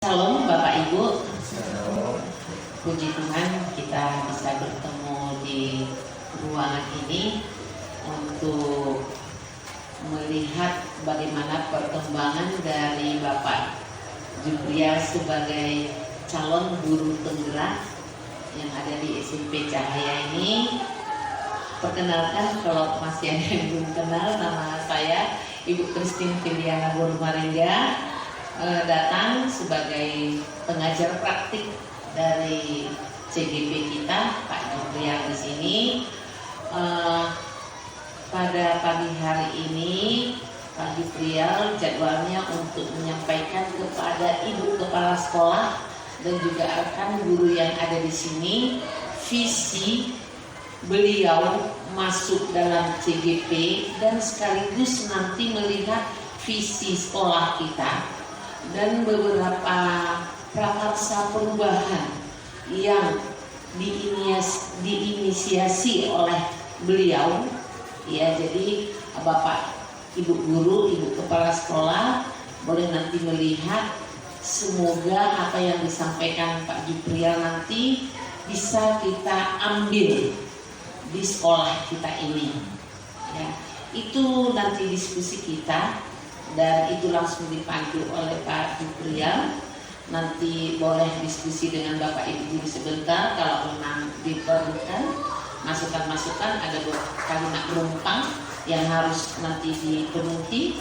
Salam Bapak Ibu. Puji Tuhan kita bisa bertemu di ruangan ini untuk melihat bagaimana perkembangan dari Bapak Juprial sebagai calon guru penggerak yang ada di SMP Cahaya ini. Perkenalkan, kalau masih ada yang belum kenal, nama saya Ibu Christine Filiana Borumaringga, datang sebagai pengajar praktik dari CGP kita, Pak Juprial di sini. Pada pagi hari ini Pak Juprial jadwalnya untuk menyampaikan kepada Ibu Kepala Sekolah dan juga rekan guru yang ada di sini visi beliau masuk dalam CGP dan sekaligus nanti melihat visi sekolah kita dan beberapa prakarsa perubahan yang diinisiasi oleh beliau. Ya, jadi Bapak Ibu guru, Ibu Kepala Sekolah boleh nanti melihat, semoga apa yang disampaikan Pak Juprial nanti bisa kita ambil di sekolah kita ini. Ya, itu nanti diskusi kita dan itu langsung dipandu oleh Pak Juprial. Nanti boleh diskusi dengan Bapak Ibu guru sebentar kalau memang diperlukan masukan-masukan, ada kalimat penumpang yang harus nanti dipenuhi.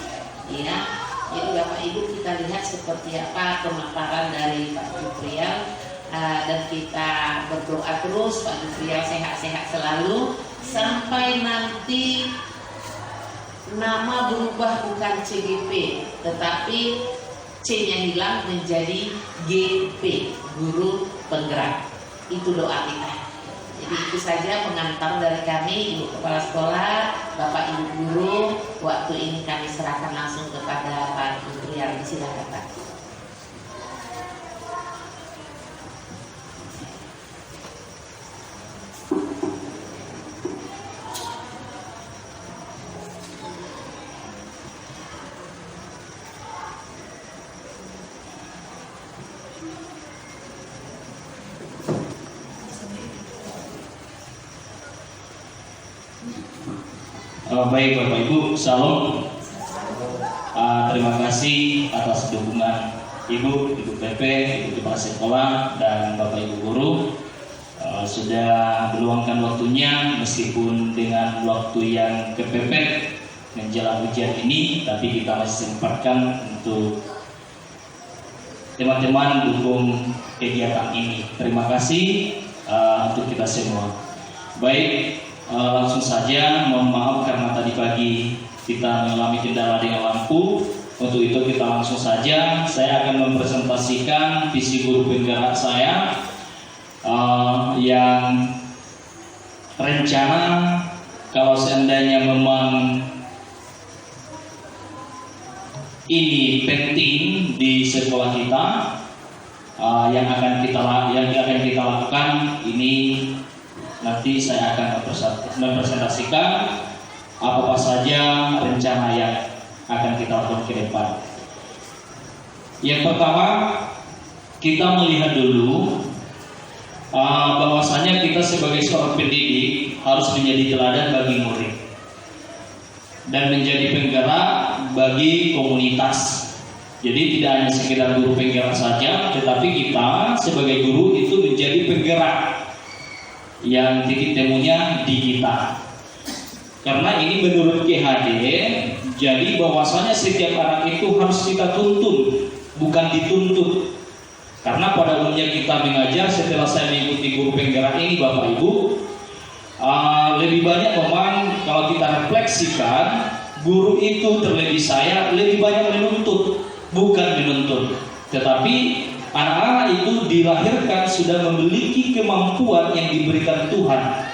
Ya, jadi Bapak Ibu kita lihat seperti apa pemaparan dari Pak Juprial. Dan kita berdoa terus Pak Juprial sehat-sehat selalu sampai nanti nama berubah bukan CGP tetapi C-nya hilang menjadi GP, guru penggerak. Itu doa kita. Jadi itu saja pengantar dari kami, Ibu Kepala Sekolah, Bapak Ibu guru. Waktu ini kami serahkan langsung kepada Pak Juprial. Silakan Pak. Baik Bapak Ibu, salam. Terima kasih atas dukungan Ibu PP, Ibu Kepala Sekolah, dan Bapak Ibu guru sudah meluangkan waktunya meskipun dengan waktu yang kepepet menjelang ujian ini, tapi kita masih sempatkan untuk teman-teman dukung kegiatan ini. Terima kasih untuk kita semua. Baik. Langsung saja, mohon maaf karena tadi pagi kita mengalami kendala dengan lampu. Untuk itu kita langsung saja, saya akan mempresentasikan visi guru penggerak saya yang rencana kalau seandainya memang ini penting di sekolah kita, yang akan kita lakukan ini. Nanti saya akan mempresentasikan apa saja rencana yang akan kita lakukan ke depan. Yang pertama, kita melihat dulu bahwasanya kita sebagai seorang pendidik harus menjadi teladan bagi murid dan menjadi penggerak bagi komunitas. Jadi tidak hanya sekedar guru penggerak saja, tetapi kita sebagai guru itu menjadi penggerak yang titik temunya di kita. Karena ini menurut GHD, jadi bahwasanya setiap anak itu harus kita tuntun, bukan dituntut. Karena pada umumnya kita mengajar, setelah saya mengikuti guru penggerak ini Bapak Ibu, lebih banyak memang kalau kita refleksikan, guru itu terlebih saya lebih banyak menuntut, bukan menuntut. Tetapi anak-anak itu dilahirkan sudah memiliki kemampuan yang diberikan Tuhan.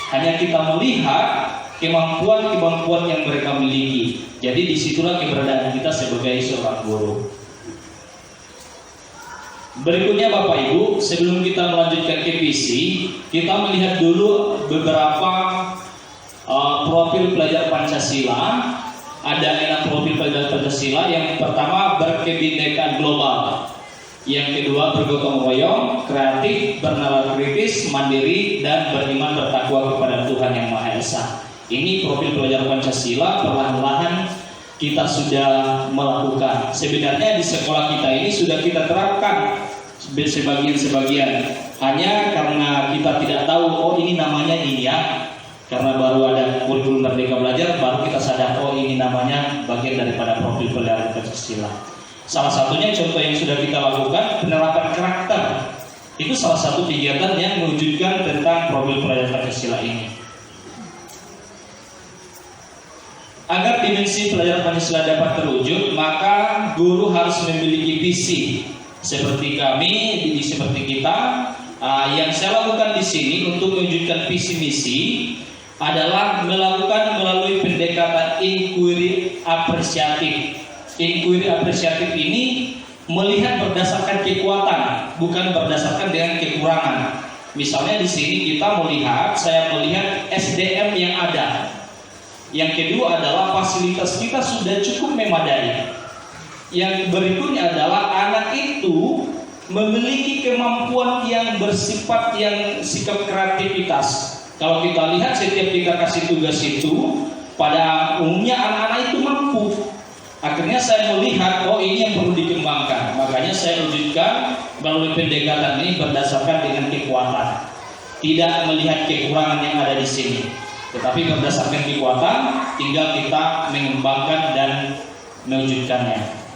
Hanya kita melihat kemampuan yang mereka miliki. Jadi disitulah keberadaan kita sebagai seorang guru. Berikutnya Bapak Ibu, sebelum kita melanjutkan ke visi, kita melihat dulu beberapa profil pelajar Pancasila. Ada 6 profil pelajar Pancasila. Yang pertama, berkebinekaan global. Yang kedua, bergotong royong, kreatif, bernalar kritis, mandiri, dan beriman bertakwa kepada Tuhan Yang Maha Esa. Ini profil pelajar Pancasila perlahan-lahan kita sudah melakukan. Sebenarnya di sekolah kita ini sudah kita terapkan sebagian-sebagian. Hanya karena kita tidak tahu, oh ini namanya ini ya. Karena baru ada kurikulum Merdeka Belajar, baru kita sadar, oh ini namanya bagian daripada profil pelajar Pancasila. Salah satunya contoh yang sudah kita lakukan, penerapan karakter. Itu salah satu kegiatan yang mewujudkan tentang profil pelajar Pancasila ini. Agar dimensi pelajaran Pancasila dapat terwujud, maka guru harus memiliki visi. Seperti kami, seperti kita, yang saya lakukan di sini untuk mewujudkan visi misi adalah melakukan melalui pendekatan inquiry apresiatif. Inquiry apresiatif ini melihat berdasarkan kekuatan, bukan berdasarkan dengan kekurangan. Misalnya di sini kita melihat, saya melihat SDM yang ada. Yang kedua adalah fasilitas kita sudah cukup memadai. Yang berikutnya adalah anak itu memiliki kemampuan yang bersifat yang sikap kreativitas. Kalau kita lihat setiap kita kasih tugas itu, pada umumnya anak-anak itu mampu. Akhirnya saya melihat, oh ini yang perlu dikembangkan. Makanya saya wujudkan melalui pendekatan ini berdasarkan dengan kekuatan. Tidak melihat kekurangan yang ada di sini, tetapi berdasarkan kekuatan, tinggal kita mengembangkan dan mewujudkannya.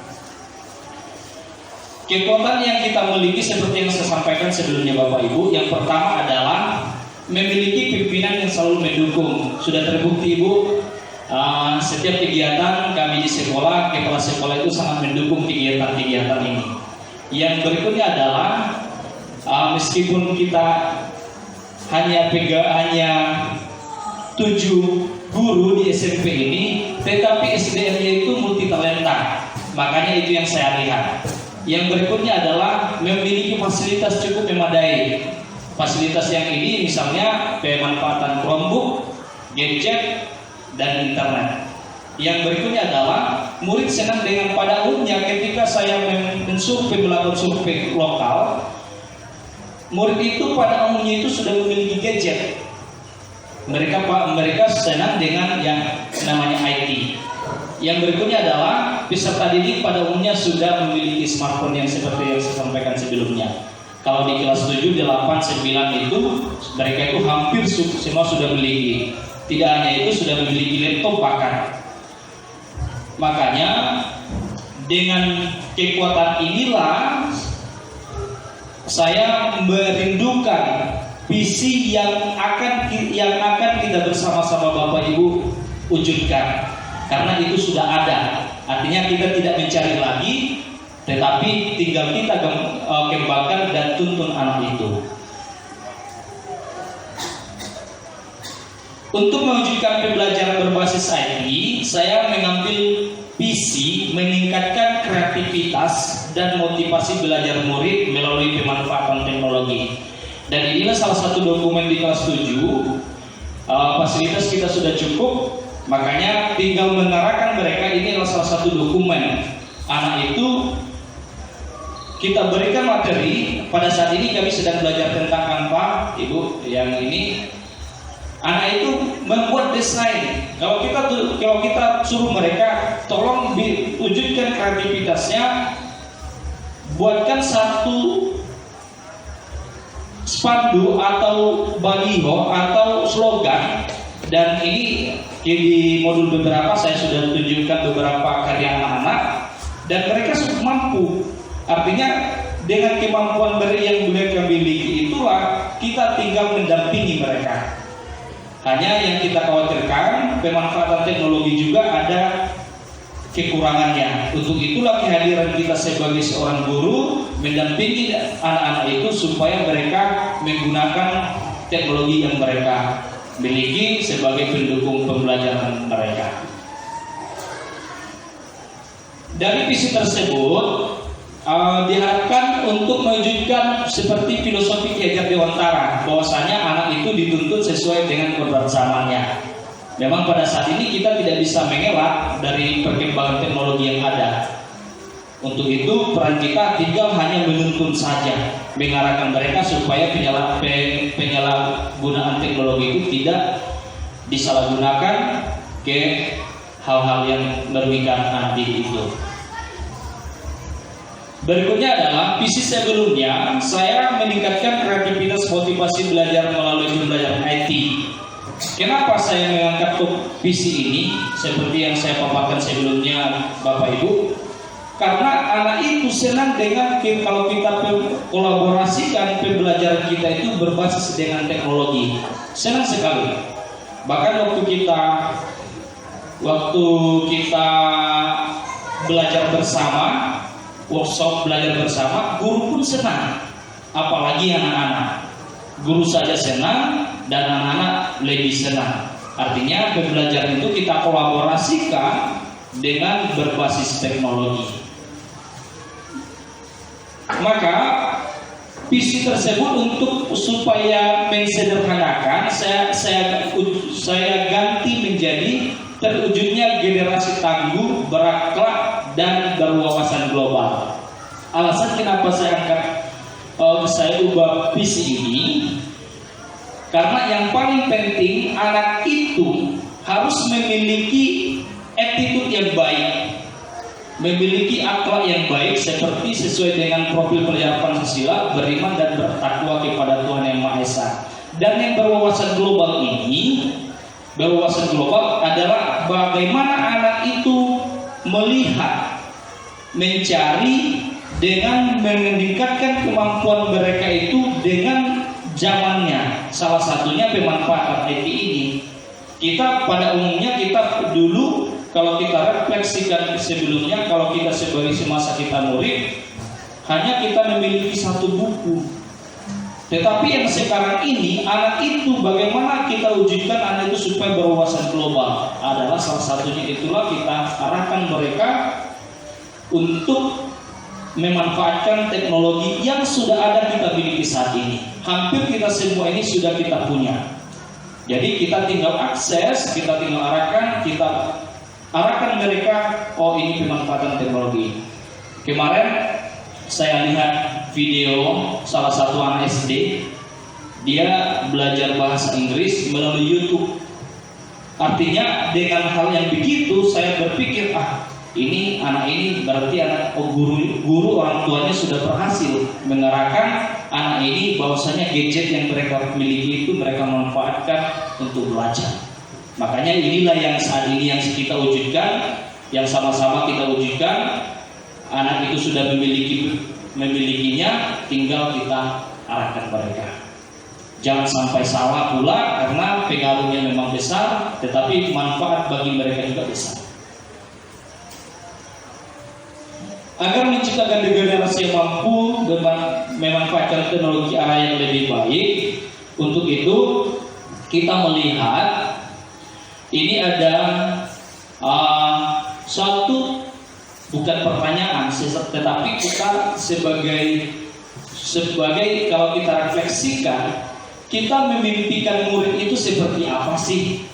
Kekuatan yang kita miliki seperti yang saya sampaikan sebelumnya Bapak Ibu, yang pertama adalah memiliki pimpinan yang selalu mendukung. Sudah terbukti Ibu, setiap kegiatan kami di sekolah, kepala sekolah itu sangat mendukung kegiatan-kegiatan ini. Yang berikutnya adalah meskipun kita hanya 7 guru di SMP ini, tetapi SDM-nya itu multi talenta. Makanya itu yang saya lihat. Yang berikutnya adalah memiliki fasilitas cukup memadai. Fasilitas yang ini misalnya pemanfaatan Chromebook, gadget, dan internet. Yang berikutnya adalah murid senang dengan pada umumnya ketika saya mensurvei, melakukan survei lokal, murid itu pada umumnya itu sudah memiliki gadget. Mereka senang dengan yang namanya IT. Yang berikutnya adalah peserta didik pada umumnya sudah memiliki smartphone yang seperti yang saya sampaikan sebelumnya. Kalau di kelas 7, 8, 9 itu mereka itu hampir semua sudah memiliki. Tidak hanya itu, sudah memiliki laptop bahkan. Makanya dengan kekuatan inilah saya merindukan visi yang akan kita bersama-sama Bapak Ibu wujudkan. Karena itu sudah ada. Artinya kita tidak mencari lagi, tetapi tinggal kita kembangkan dan tuntun anak itu. Untuk mewujudkan pembelajaran berbasis IT, saya mengambil visi meningkatkan kreativitas dan motivasi belajar murid melalui pemanfaatan teknologi. Dan inilah salah satu dokumen di kelas 7. Fasilitas kita sudah cukup, makanya tinggal mengarahkan mereka. Ini adalah salah satu dokumen. Anak itu kita berikan materi. Pada saat ini kami sedang belajar tentang Canva, Ibu, yang ini. Anak itu membuat desain. Kalau kita suruh mereka, tolong wujudkan kreativitasnya, buatkan satu spanduk atau baliho atau slogan. Dan ini di modul beberapa saya sudah tunjukkan beberapa karya anak-anak, dan mereka sudah mampu. Artinya dengan kemampuan yang mereka miliki itulah kita tinggal mendampingi mereka. Hanya yang kita khawatirkan, pemanfaatan teknologi juga ada kekurangannya. Untuk itulah kehadiran kita sebagai seorang guru mendampingi anak-anak itu supaya mereka menggunakan teknologi yang mereka miliki sebagai pendukung pembelajaran mereka. Dari visi tersebut diharapkan untuk mewujudkan seperti filosofi Ki Hajar Dewantara, bahwasanya anak itu dituntut sesuai dengan kodrat zamannya. Memang pada saat ini kita tidak bisa mengelak dari perkembangan teknologi yang ada. Untuk itu peran kita tinggal hanya menuntun saja, mengarahkan mereka supaya penyalahgunaan teknologi itu tidak disalahgunakan ke hal-hal yang merugikan nanti itu. Berikutnya adalah visi sebelumnya, saya meningkatkan kreativitas motivasi belajar melalui pembelajaran IT. Kenapa saya mengangkat visi ini seperti yang saya paparkan sebelumnya, Bapak Ibu? Karena anak itu senang dengan kalau kita kolaborasikan pembelajaran kita itu berbasis dengan teknologi, senang sekali. Bahkan waktu kita belajar bersama, workshop belajar bersama, guru pun senang, apalagi anak-anak. Guru saja senang dan anak-anak lebih senang. Artinya pembelajaran itu kita kolaborasikan dengan berbasis teknologi. Maka visi tersebut untuk supaya mensederhanakan, saya ganti menjadi terwujudnya generasi tangguh, berakhlak dan berwawasan global. Alasan kenapa saya ubah visi ini, karena yang paling penting anak itu harus memiliki attitude yang baik, memiliki akhlak yang baik seperti sesuai dengan profil pelajar Pancasila, beriman dan bertakwa kepada Tuhan Yang Maha Esa. Dan yang berwawasan global ini, berwawasan global adalah bagaimana anak itu melihat, mencari dengan meningkatkan kemampuan mereka itu dengan zamannya. Salah satunya pemanfaatan IT ini. Kita pada umumnya dulu kalau kita refleksikan sebelumnya, kalau kita sebagai semasa kita murid, hanya kita memiliki satu buku. Tetapi yang sekarang ini, anak itu bagaimana kita wujudkan anak itu supaya berwawasan global, adalah salah satunya itulah kita arahkan mereka untuk memanfaatkan teknologi yang sudah ada kita miliki saat ini. Hampir kita semua ini sudah kita punya. Jadi kita tinggal akses, kita tinggal arahkan mereka, oh ini pemanfaatan teknologi. Kemarin saya lihat video salah satu anak SD, dia belajar bahasa Inggris melalui YouTube. Artinya dengan hal yang begitu saya berpikir, ini anak ini berarti guru orang tuanya sudah berhasil mengarahkan anak ini bahwasanya gadget yang mereka miliki itu mereka manfaatkan untuk belajar. Makanya inilah yang saat ini yang kita wujudkan, yang sama-sama kita wujudkan. Anak itu sudah memilikinya, tinggal kita arahkan mereka. Jangan sampai salah pula, karena pengaruhnya memang besar, tetapi manfaat bagi mereka juga besar. Agar menciptakan generasi yang mampu memanfaatkan teknologi arah yang lebih baik, untuk itu kita melihat ini ada suatu bukan pertanyaan, tetapi kita sebagai kalau kita refleksikan, kita memimpikan murid itu seperti apa sih?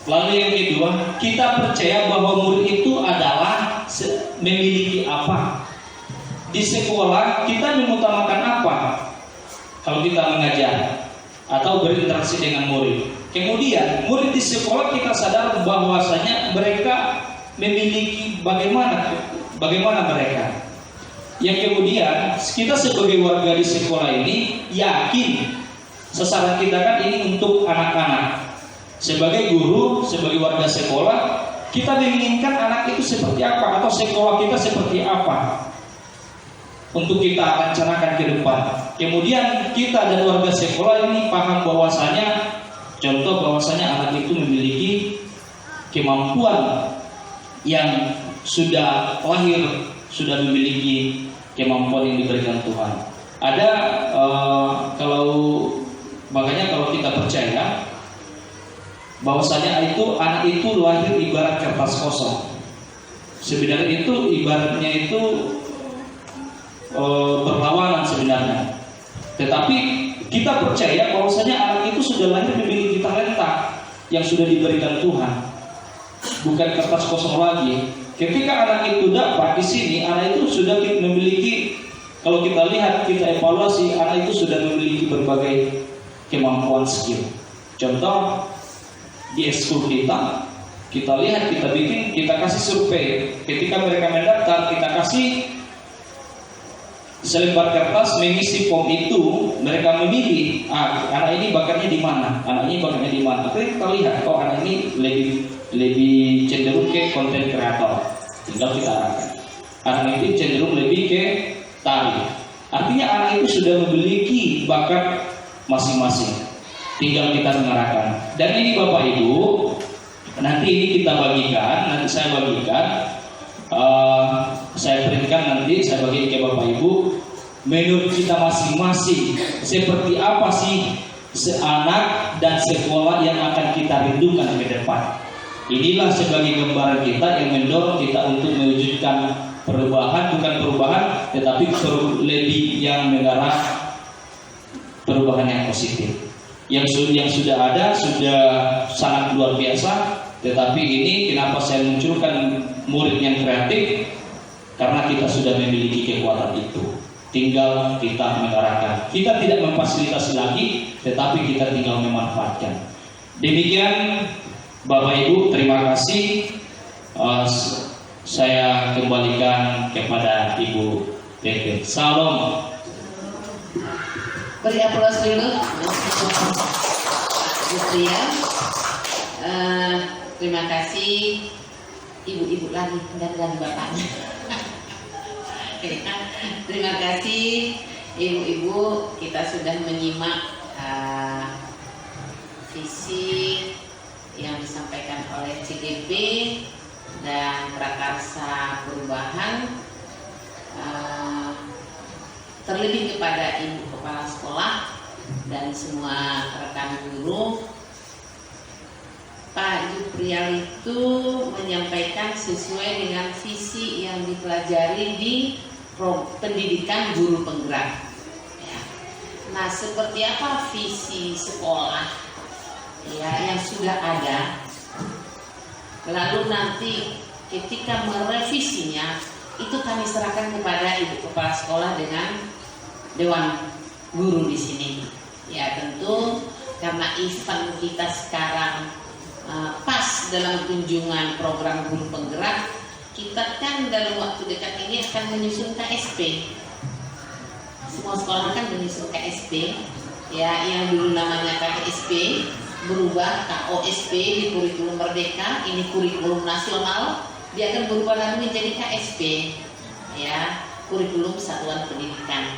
Lalu yang kedua, kita percaya bahwa murid itu adalah memiliki apa? Di sekolah kita mengutamakan apa? Kalau kita mengajar atau berinteraksi dengan murid. Kemudian murid di sekolah kita sadar bahwasanya mereka memiliki bagaimana mereka. Yang kemudian kita sebagai warga di sekolah ini yakin sasaran kita kan ini untuk anak-anak. Sebagai guru, sebagai warga sekolah, kita menginginkan anak itu seperti apa atau sekolah kita seperti apa untuk kita rencanakan ke depan. Kemudian kita dan warga sekolah ini paham bahwasanya, contoh bahwasanya anak itu memiliki kemampuan yang sudah lahir, sudah memiliki kemampuan yang diberikan Tuhan. Ada makanya kalau kita percaya bahwasanya anak itu lahir ibarat kertas kosong. Sebenarnya itu ibaratnya itu berlawanan sebenarnya. Tetapi kita percaya bahwasanya anak itu sudah lahir memiliki talenta yang sudah diberikan Tuhan. bukan kertas kosong lagi. Ketika anak itu dapat di sini, anak itu sudah memiliki, kalau kita lihat, kita evaluasi, anak itu sudah memiliki berbagai kemampuan skill. Contoh di ekskul kita lihat, kita bikin, kita kasih survei. Ketika mereka mendaftar, kita kasih selembar kertas mengisi form itu, mereka memilih, anak ini bakatnya di mana, anak ini bakatnya di mana. Tapi kita lihat, oh anak ini lebih cenderung ke konten kreator, tinggal kita arahkan. Anak ini cenderung lebih ke tari. Artinya anak itu sudah memiliki bakat masing-masing, tinggal kita mengarahkan. Dan ini Bapak Ibu, nanti ini kita bagikan, nanti saya bagikan, saya printkan nanti, saya bagikan ke Bapak Ibu. Menurut kita masing-masing, seperti apa sih anak dan sekolah yang akan kita rindukan ke depan. Inilah sebagai gambaran kita yang mendorong kita untuk mewujudkan perubahan, bukan perubahan, tetapi lebih yang mengarah perubahan yang positif. Yang sudah ada sudah sangat luar biasa, tetapi ini kenapa saya munculkan murid yang kreatif, karena kita sudah memiliki kekuatan itu, tinggal kita mengarahkan. Kita tidak memfasilitasi lagi, tetapi kita tinggal memanfaatkan. Demikian Bapak Ibu, terima kasih. Saya kembalikan kepada Ibu Tete. Salam. Beri aplaus dulu. Putria. Terima kasih ibu-ibu lagi, dan bapaknya. Terima kasih ibu-ibu, kita sudah menyimak visi yang disampaikan oleh CGP dan prakarsa perubahan, terlebih kepada ibu kepala sekolah dan semua rekan guru. Pak Juprial itu menyampaikan sesuai dengan visi yang dipelajari di pendidikan guru penggerak. Ya. Nah, seperti apa visi sekolah ya yang sudah ada? Lalu nanti ketika merevisinya itu kami serahkan kepada ibu kepala sekolah dengan dewan guru di sini. Ya tentu karena event kita sekarang pas dalam kunjungan program guru penggerak, kita kan dalam waktu dekat ini akan menyusun KSP. Semua sekolah kan menyusun KSP, ya yang dulu namanya KSP berubah KOSP di kurikulum Merdeka, ini kurikulum nasional, dia akan berubah lagi menjadi KSP, ya kurikulum satuan pendidikan.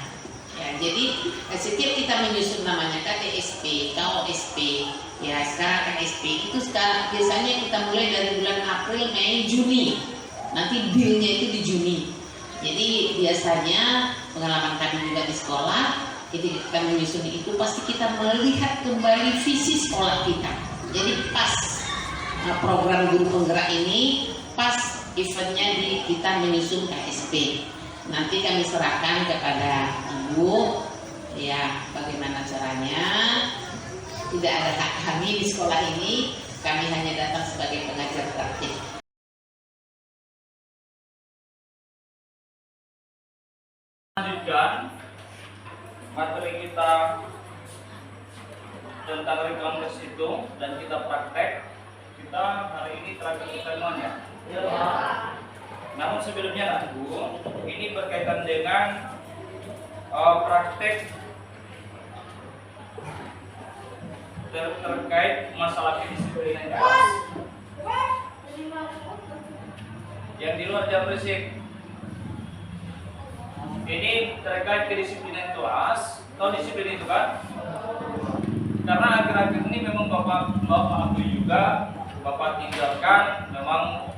Ya, jadi setiap kita menyusun namanya KTSP, KOSP, ya sekarang KSP itu sekarang biasanya kita mulai dari bulan April, Mei, Juni. Nanti bilnya itu di Juni. Jadi biasanya pengalaman kami juga di sekolah, ketika kita menyusun itu pasti kita melihat kembali visi sekolah kita. Jadi pas program guru penggerak ini, pas eventnya kita menyusun KSP. Nanti kami serahkan kepada ibu, ya bagaimana caranya. Tidak ada hak kami di sekolah ini, kami hanya datang sebagai pengajar praktik. Lanjutkan materi kita tentang rekam tes itu dan kita praktek. Kita hari ini terakhir semuanya. Ya. Namun sebelumnya Bu, ini berkaitan dengan praktek terkait masalah kedisiplinan kelas. Yang di luar jam berisik. Ini terkait kedisiplinan kelas. Tahu disiplin itu kan? Karena akhir-akhir ini memang Bapak aku juga Bapak tinggalkan, memang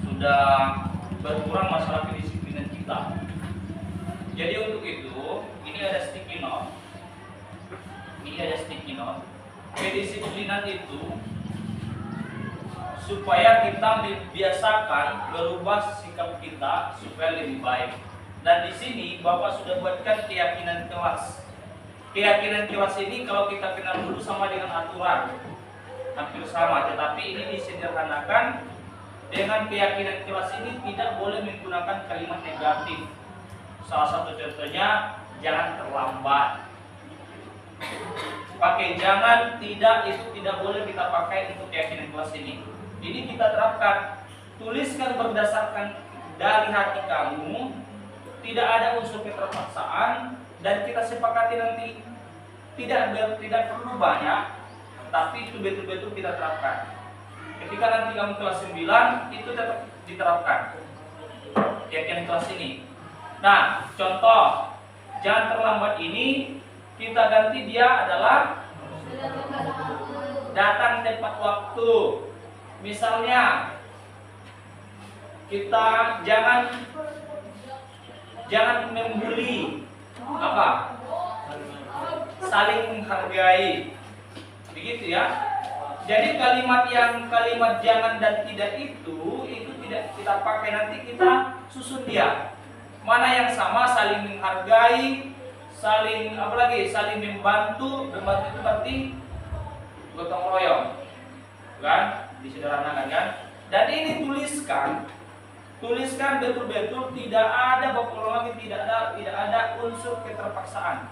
sudah berkurang masalah kedisiplinan kita. Jadi untuk itu, ini ada sticky note. Ini ada sticky note. Kedisiplinan itu supaya kita membiasakan berubah sikap kita supaya lebih baik. Dan di sini Bapak sudah buatkan keyakinan kelas. Keyakinan kelas ini kalau kita kenal dulu sama dengan aturan, hampir sama, tetapi ini disederhanakan dengan keyakinan kelas ini tidak boleh menggunakan kalimat negatif. Salah satu contohnya jangan terlambat. Pakai jangan, tidak, itu tidak boleh kita pakai untuk keyakinan kelas ini. Ini kita terapkan. Tuliskan berdasarkan dari hati kamu, tidak ada unsur keterpaksaan, dan kita sepakati nanti tidak perlu banyak, tapi itu betul-betul kita terapkan. Ketika nanti kamu kelas 9, itu tetap diterapkan keyakinan kelas ini. Nah, contoh jangan terlambat ini kita ganti dia adalah datang tepat waktu. Misalnya kita jangan membuli, apa? Saling menghargai. Begitu ya. Jadi kalimat jangan dan tidak itu tidak kita pakai, nanti kita susun dia. Mana yang sama, saling menghargai, saling saling membantu. Membantu itu berarti gotong royong, kan? Disederhanakan kan? Dan ini tuliskan betul-betul, tidak ada lagi, tidak ada unsur keterpaksaan.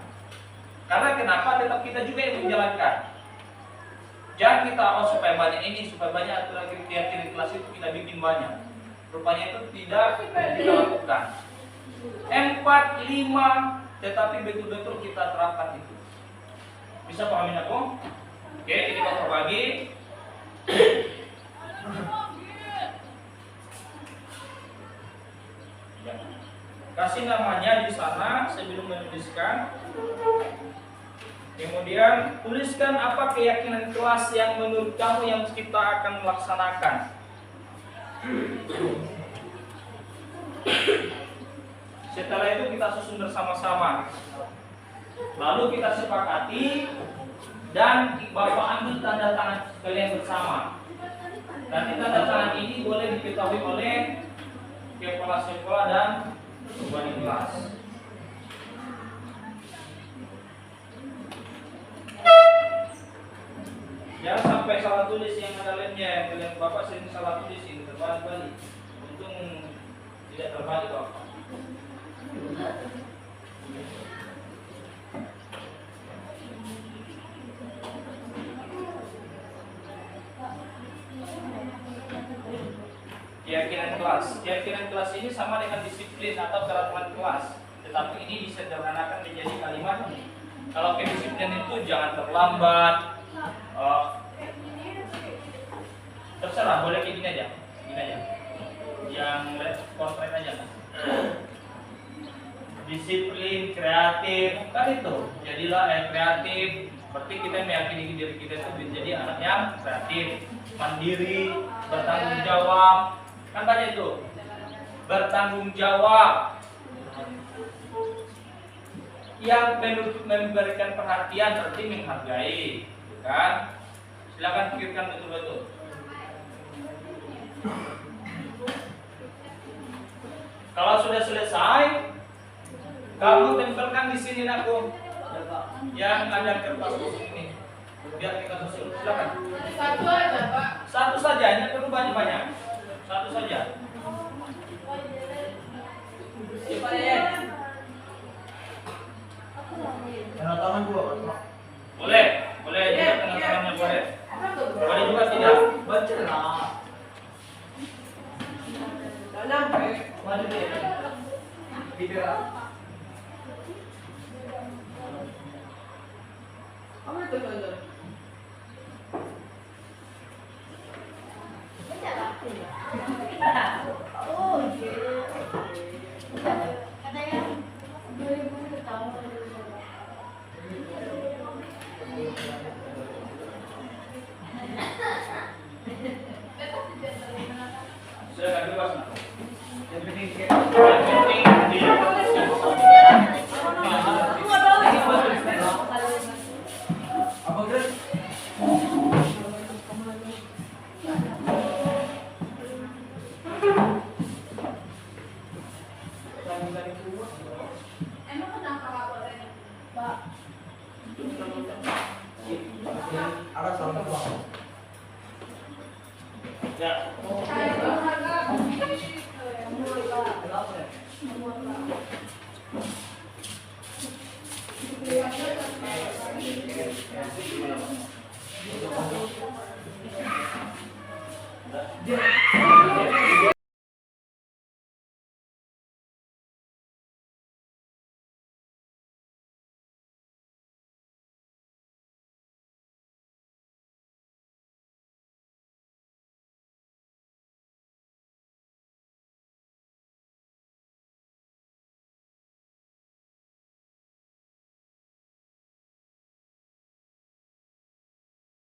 Karena kenapa? Tetap kita juga yang menjalankan. Jangan kita supaya banyak ini, supaya banyak aturan keyakinan kelas itu kita bikin banyak. Rupanya itu tidak kita lakukan. 4, 5, tetapi betul-betul kita terapkan itu. Bisa pahamin aku? Oke, ini kita berbagi. Kasih namanya di sana sebelum menuliskan. Kemudian tuliskan apa keyakinan kelas yang menurut kamu yang kita akan melaksanakan. Setelah itu kita susun bersama-sama. Lalu kita sepakati dan Bapak ambil tanda tangan kalian bersama. Nanti tanda tangan ini boleh diketahui oleh kepala sekolah dan wali kelas. Jangan sampai salah tulis yang ada lemnya. Kalian Bapak sering salah tulis ini terbalik-balik. Untung tidak terbalik Bapak. Keyakinan kelas ini sama dengan disiplin atau peraturan kelas, tetapi ini disederhanakan menjadi kalimat. Kalau kedisiplinan itu jangan terlambat, terserah, boleh kayak gini aja, yang portrait aja kan. Disiplin, kreatif, kan itu. Jadilah kreatif. Berarti kita meyakini diri kita itu menjadi anak yang kreatif, mandiri, bertanggung jawab. Kan banyak itu. Bertanggung jawab. Yang memberikan perhatian berarti menghargai, kan? Silakan pikirkan betul-betul. Kalau sudah selesai, kamu tempelkan di sini aku yang ada kertas ini. Biar kita susun. Silakan. Satu aja, Pak. Satu saja, ini perlu banyak-banyak. Satu saja. Siapa ya? Tanda tangan gua, Pak. Boleh juga tanda tangannya boleh. Boleh juga tidak. Baca lah. Dalam, Pak. Maju deh. Tidak. Apa itu, Pak? Oh, iya. Katanya 2000 tahun. Silakan bebas. Yang penting apa Gres? Emang kenapa laporannya, Pak? Ada salah Pak. Ya. Saya Dia